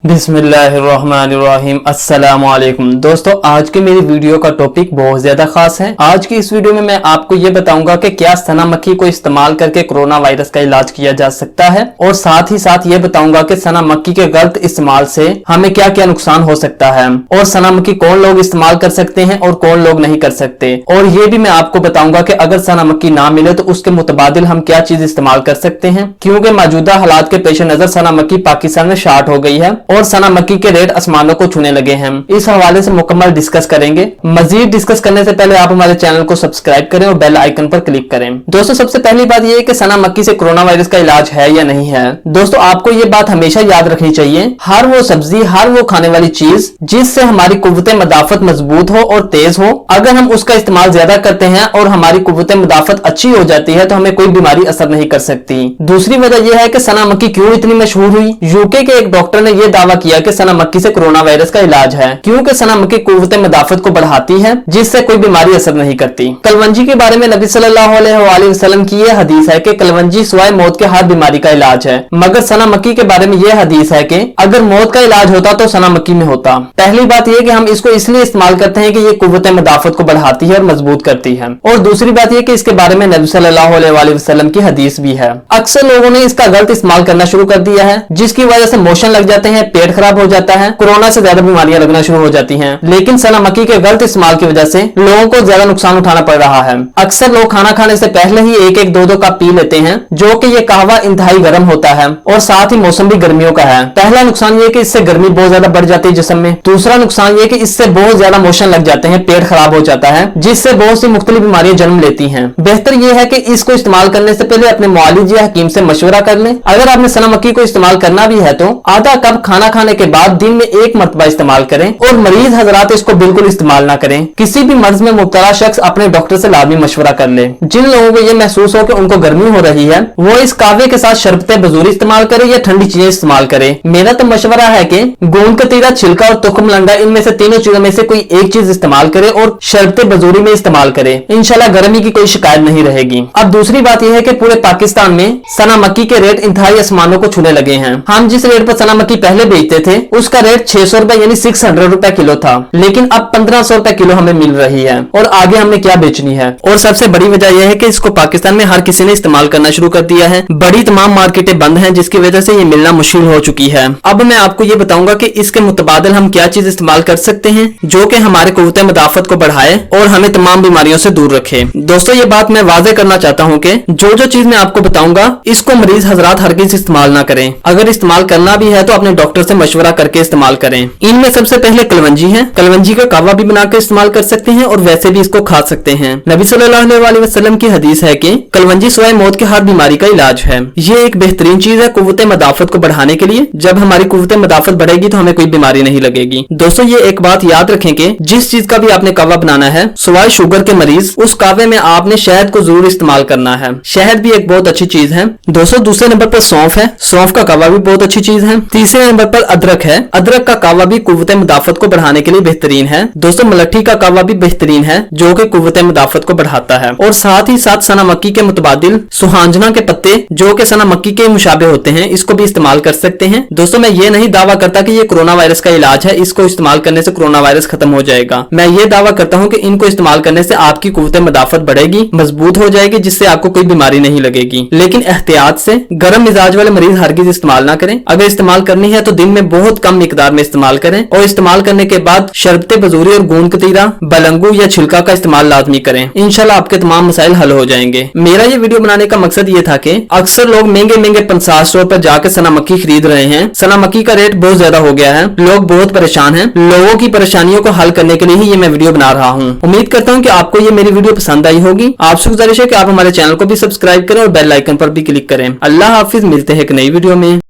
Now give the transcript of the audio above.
बिस्मिल्लाहिर्रहमानिर्रहीम। अस्सलामुअलैकुम दोस्तों, आज की मेरी वीडियो का टॉपिक बहुत ज्यादा खास है। आज की इस वीडियो में मैं आपको ये बताऊंगा कि क्या सना मक्खी को इस्तेमाल करके कोरोना वायरस का इलाज किया जा सकता है, और साथ ही साथ ये बताऊंगा कि सना मक्खी के गलत इस्तेमाल से हमें क्या क्या नुकसान हो सकता है, और सना मक्खी कौन लोग इस्तेमाल कर सकते हैं और कौन लोग नहीं कर सकते। और ये भी मैं आपको बताऊंगा कि अगर सना मक्खी ना मिले तो उसके मुतबादिल हम क्या चीज इस्तेमाल कर सकते हैं, क्योंकि मौजूदा हालात के पेश नजर सना मक्खी पाकिस्तान में शार्ट हो गई है और सना मक्खी के रेट आसमानों को छूने लगे हैं। इस हवाले से मुकम्मल डिस्कस करेंगे। मजीद डिस्कस करने से पहले आप हमारे चैनल को सब्सक्राइब करें और बेल आइकन पर क्लिक करें। दोस्तों, सबसे पहली बात यह है कि सना मक्खी से कोरोना वायरस का इलाज है या नहीं है। दोस्तों, आपको ये बात हमेशा याद रखनी चाहिए, हर वो सब्जी, हर वो खाने वाली चीज जिससे हमारी कुव्वत मदाफत मजबूत हो और तेज हो, अगर हम उसका इस्तेमाल ज्यादा करते हैं और हमारी कुव्वत मदाफत अच्छी हो जाती है तो हमें कोई बीमारी असर नहीं कर सकती। दूसरी वजह यह है कि सना मक्खी क्यों इतनी मशहूर हुई। यूके के एक डॉक्टर ने यह दावा किया कि सना मक्खी से कोरोना वायरस का इलाज है, क्योंकि सना मक्खी कुव्वत मदाफत को बढ़ाती है जिससे कोई बीमारी असर नहीं करती। कलवंजी के बारे में नबी सल्लल्लाहु अलैहि वसल्लम की यह हदीस है कि कलवंजी सिवाय मौत के हर बीमारी का इलाज है, मगर सना मक्खी के बारे में यह हदीस है कि अगर मौत का इलाज होता तो सना मक्खी में होता। पहली बात यह कि हम इसको इसलिए इस्तेमाल करते हैं कि ये कुव्वत मदाफत को बढ़ाती है और मजबूत करती है, और दूसरी बात यह कि इसके बारे में नबी सल्लल्लाहु अलैहि वसल्लम की हदीस भी है। अक्सर लोगों ने इसका गलत इस्तेमाल करना शुरू कर दिया है, जिसकी वजह से मोशन लग जाते हैं, पेट खराब हो जाता है, कोरोना से ज्यादा बीमारियां लगना शुरू हो जाती हैं। लेकिन सना मक्खी के गलत इस्तेमाल की वजह से लोगों को ज्यादा नुकसान उठाना पड़ रहा है। अक्सर लोग खाना खाने से पहले ही एक एक दो दो कप पी लेते हैं, जो कि ये कहवा इंतहाई गर्म होता है और साथ ही मौसम भी गर्मियों का है। पहला नुकसान ये कि इससे गर्मी बहुत ज्यादा बढ़ जाती है जिस्म में। दूसरा नुकसान ये कि इससे बहुत ज्यादा मोशन लग जाते हैं, पेट खराब हो जाता है, जिससे बहुत सी मुख्तलिफ बीमारियां जन्म लेती हैं। बेहतर यह है कि इसको इस्तेमाल करने से पहले अपने मुआलिज या हकीम से मशवरा कर लें। अगर आपने सना मक्खी को इस्तेमाल करना भी है तो आधा कप खाना खाने के बाद दिन में एक मरतबा इस्तेमाल करें, और मरीज हजरात इसको बिल्कुल इस्तेमाल ना करें। किसी भी मर्ज में मुब्तला शख्स अपने डॉक्टर से लाजमी मशवरा कर ले। जिन लोगों को यह महसूस हो कि उनको गर्मी हो रही है, वो इस कावे के साथ शरबत बजूरी इस्तेमाल करे या ठंडी चीजें इस्तेमाल करे। मेरा तो मशवरा है कि गोंद कतीरा, छिलका और तुखम लंडा, इनमें से तीनों चीजों में से कोई एक चीज इस्तेमाल करे और शरबत बजूरी में इस्तेमाल करे। इंशाल्लाह गर्मी की कोई शिकायत नहीं रहेगी। अब दूसरी बात यह है कि पूरे पाकिस्तान में सना मक्खी के रेट इंतहाई आसमानों को छूने लगे हैं। हम जिस रेट पर सना मक्खी पहले बेचते थे उसका रेट 600 रुपए यानी 600 रुपए किलो था, लेकिन अब 1500 रुपए किलो हमें मिल रही है, और आगे हमने क्या बेचनी है। और सबसे बड़ी वजह यह है कि इसको पाकिस्तान में हर किसी ने इस्तेमाल करना शुरू कर दिया है। बड़ी तमाम मार्केटें बंद हैं, जिसकी वजह से ये मिलना मुश्किल हो चुकी है। अब मैं आपको ये बताऊंगा कि इसके मुतबादिल हम क्या चीज इस्तेमाल कर सकते हैं जो कि हमारे कुव्वत मदाफत को बढ़ाए और हमें तमाम बीमारियों से दूर रखे। दोस्तों, ये बात मैं वाज़ेह करना चाहता हूँ कि जो जो चीज मैं आपको बताऊंगा इसको मरीज हजरात हरगिज़ इस्तेमाल ना करें। अगर इस्तेमाल करना भी है तो अपने डॉक्टर से मशवरा करके इस्तेमाल करें। इनमें सबसे पहले कलवंजी है। कलवंजी का कावा भी बनाकर इस्तेमाल कर सकते हैं और वैसे भी इसको खा सकते हैं। नबी सल्लल्लाहु अलैहि वसल्लम की हदीस है कि कलवंजी सिवाय मौत के हर बीमारी का इलाज है। ये एक बेहतरीन चीज है कुव्वत मदाफत को बढ़ाने के लिए। जब हमारी कुव्वत मदाफत बढ़ेगी तो हमें कोई बीमारी नहीं लगेगी। दोस्तों, ये एक बात याद रखें कि जिस चीज का भी आपने कावा बनाना है, सिवाय शुगर के मरीज, उस कावे में आपने शहद को जरूर इस्तेमाल करना है। शहद भी एक बहुत अच्छी चीज है। दोस्तों, दूसरे नंबर पर सौंफ है। सौंफ का कावा भी बहुत अच्छी चीज है। तीसरे नंबर पर अदरक है। अदरक का कावा भी कुव्वत मदाफत को बढ़ाने के लिए बेहतरीन है। दोस्तों, मलट्ठी का कावा भी बेहतरीन है जो कि कुव्वत मदाफत को बढ़ाता है। और साथ ही साथ सना मक्खी के मुतबादिल सुहांजना के पत्ते, जो कि सना मक्खी के मुशाबे होते हैं, इसको भी इस्तेमाल कर सकते हैं। दोस्तों, मैं ये नहीं दावा करता कि ये कोरोना वायरस का इलाज है, इसको इस्तेमाल करने से कोरोना वायरस खत्म हो जाएगा। मैं ये दावा करता हूँ कि इनको इस्तेमाल करने से आपकी कुव्वत मदाफत बढ़ेगी, मजबूत हो जाएगी, जिससे आपको कोई बीमारी नहीं लगेगी। लेकिन एहतियात से गर्म मिजाज वाले मरीज हरगिज इस्तेमाल ना करें। अगर इस्तेमाल करनी है तो दिन में बहुत कम मिकदार में इस्तेमाल करें, और इस्तेमाल करने के बाद शरबत बजूरी और गोंद कतीरा, बलंगू या छिलका का इस्तेमाल लाजमी करें। इंशाल्लाह आपके तमाम मसाइल हल हो जाएंगे। मेरा ये वीडियो बनाने का मकसद ये था कि अक्सर लोग महंगे महंगे 50 स्टोर पर जाकर सना मक्खी खरीद रहे हैं। सना मक्खी का रेट बहुत ज्यादा हो गया है, लोग बहुत परेशान हैं। लोगों की परेशानियों को हल करने के लिए ही ये मैं वीडियो बना रहा हूँ। उम्मीद करता हूँ कि आपको ये मेरी वीडियो पसंद आई होगी। आपसे गुजारिश है कि आप हमारे चैनल को भी सब्सक्राइब करें और बेल आइकन पर भी क्लिक करें। अल्लाह हाफिज, मिलते हैं एक नई वीडियो में।